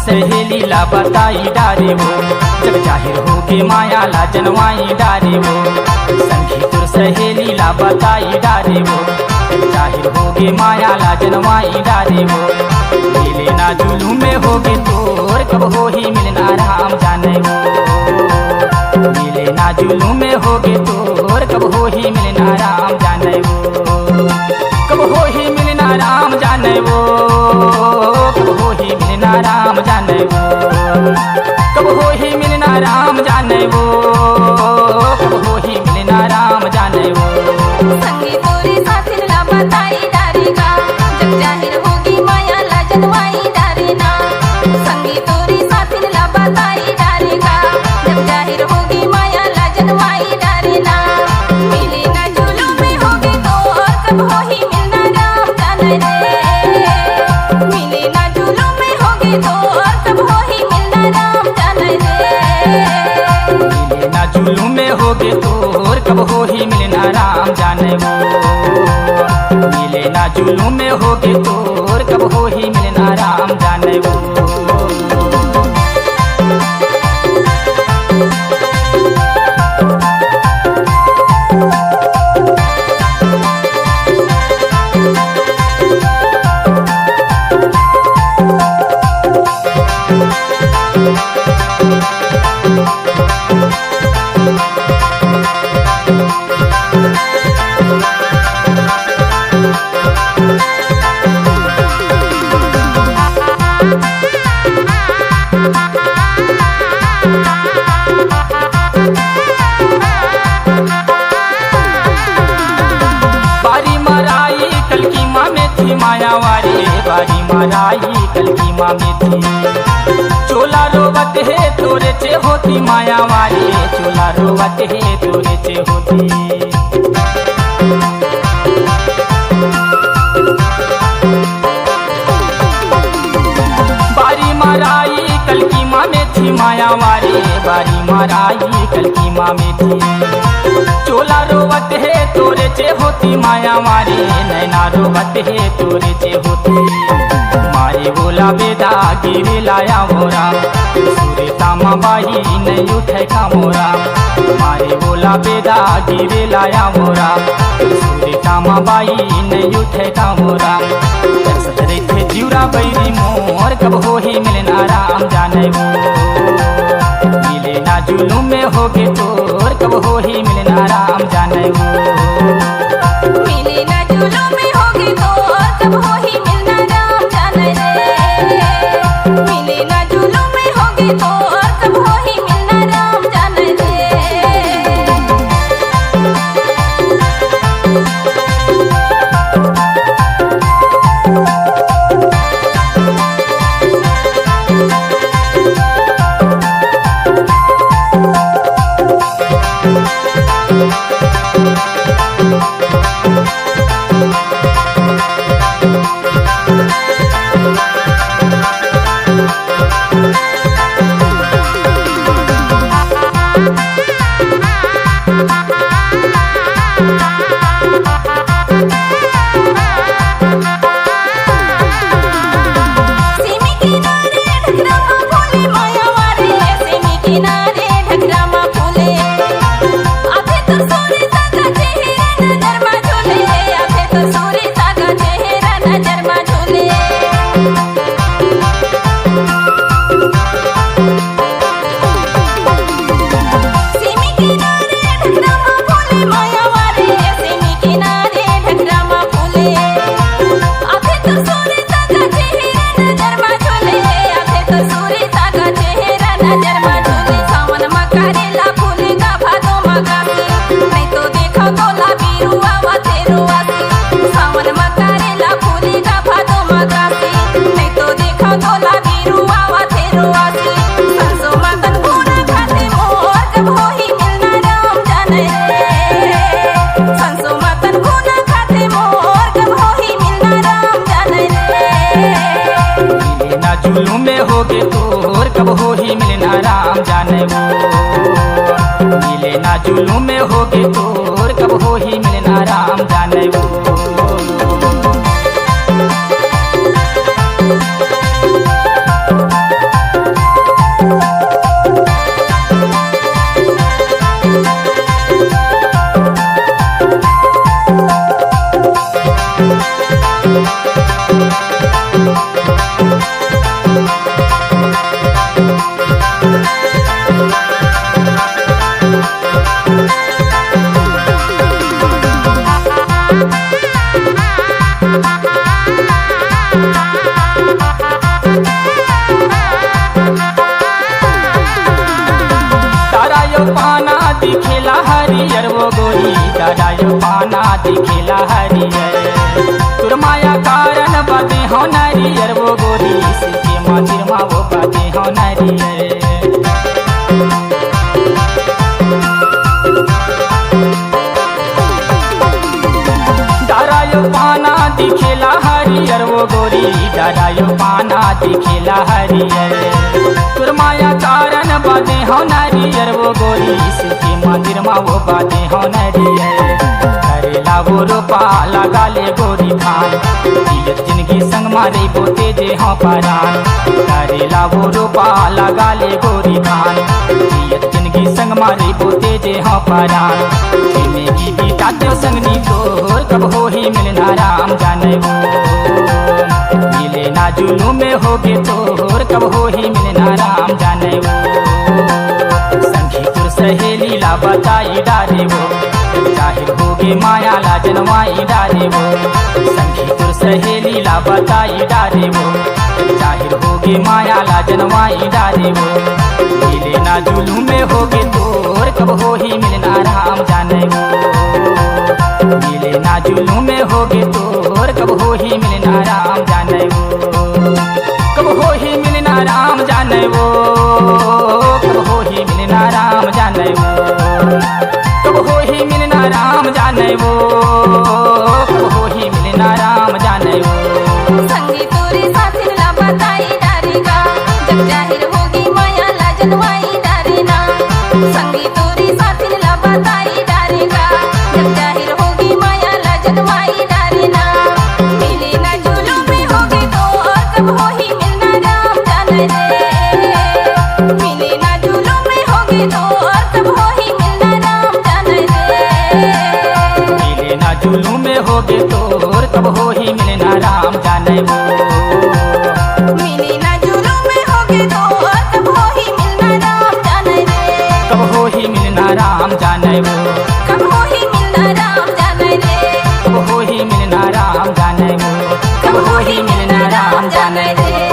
सहेली ला बताई डारे वो जब जाहिर हो के माया ला जनवाई डारे वो संगी तुर सहेली ला बताई डारे वो जब जाहिर हो के माया ला जनवाई डारे वो मिले ना जुलू में होगे तोर कब हो ही मिलना राम जाने वो मिले ना जुलू में होगे तोर कब हो ही मिलना राम जाने वो कब हो ही मिलना राम जाने वो कब हो ही मिलना राम जाने वो कब हो ही मिलना राम जाने वो कब हो ही मिलना राम जाने वो संगी तोरे साथिन ला बताई डारे का जब जाहिर होगी माया ला जनवाई डारे ना संगी तोरे साथिन ला बताई डारे का जब जाहिर होगी माया ला जनवाई डारे ना मिले ना जुलू में होगे तो कब हो ही मिलना राम जाने रे मिले ना जुलू में होगे तो कब हो ही मिलना राम जाने रे मिले ना जुलू में होगे तोर कब हो ही मिलना राम जाने वो मिले ना जुलू में होगे तोर कब हो ही मिलना राम जाने वो मायावारी बारी माराई कल की माँ में थी चोला रोवत है तोरे चे होती मायावारी चोला रोवत है तोरे चे होती बारी माराई कल की माँ में थी मायावारी बारी माराई कल की माँ में थी चोला रोवत है तोरे चे होती माया मारी नैना रोवत है तोरे चे होती मारे बोला बेदा गिरे लाया मोरा सूरे तामा बाही नहीं उठे का मोरा मारे बोला बेदा गिरे लाया मोरा सूरे तामा बाही नहीं उठे का मोरा सतरे थे जीवरा बैरी मोर कब हो ही मिलना राम जाने वो मिले ना जुलू में होगे तोर कब हो ही मिलना राम जाने वो मिले ना जुलू में होगे तो कब हो ही मिलना राम जाने रे मिले ना जुलू में होगे तो कब हो ही मिलना राम जाने रे जुलू में होगे तोर कब हो ही मिलना राम जाने वो मिले ना जुलू में होगे तोर कब हो ही मिलना राम जाने वो। हो नारियर। डरायो पाना दिखेला हरियर वो गोरी, डरायो पाना दिखेला हरियर। तुर माया कारण बादे हो नारियर वो गोरी, सिद्धि मंदिर मा वो बादे हो नारियर। करेला वो रोपा लगा ले गोरी धान, जियत जिंदगी संग मारे बोते जे हो परान। करेला वो रोपा लगा ले गोरी धान, जियत जिंदगी संग मारे बोते जे हो परान। जिंदगी बीताते संगनी तोर कब हो ही मिलना राम जाने वो, मिले ना जुलू में होगे तोर कब हो ही मिलना राम जाने वो। संगी तुर सहेली ला बताई डारे वो, जाहिर होगे माया ला जनवाई डारे वो। संगी तुर सहेली ला बताई डारे वो, जाहिर होगे माया ला जनवाई डारे वो। मिले ना जुलू में होगे तोर कब हो ही मिलना राम जाने वो, मिले ना जुलू में होगे तोर कब हो ही मिलना राम जाने वो। कब हो ही मिलना राम जाने वो, कब हो ही मिलना राम जाने वो। कब हो ही मिलना राम जाने वो, कब हो ही मिलना राम जाने वो। संगी तोरे साथिन ला बताई डारेगा, जब जाहिर होगी माया ला जनवाई डारेना। संगी तोरे साथिन ला बताई डारेगा, जब जाहिर होगी माया ला जनवाई डारेना। मिले ना जुलू में होगे तो और कब हो ही मिलना राम जाने रे। मिले ना जुलू में होगे तो और कब हो ही मिलना राम जाने रे। मिले ना जुलू में होगे तोर कब हो ही मिलना राम जाने वो। मिले ना जुलू में होगे तो और कब हो ही मिलना राम जाने रे। कब हो ही मिलना राम जाने वो, कब हो ही मिलना राम जाने रे। कब हो ही मिलना राम जाने वो। कब हो ही मिलना राम जाने रे।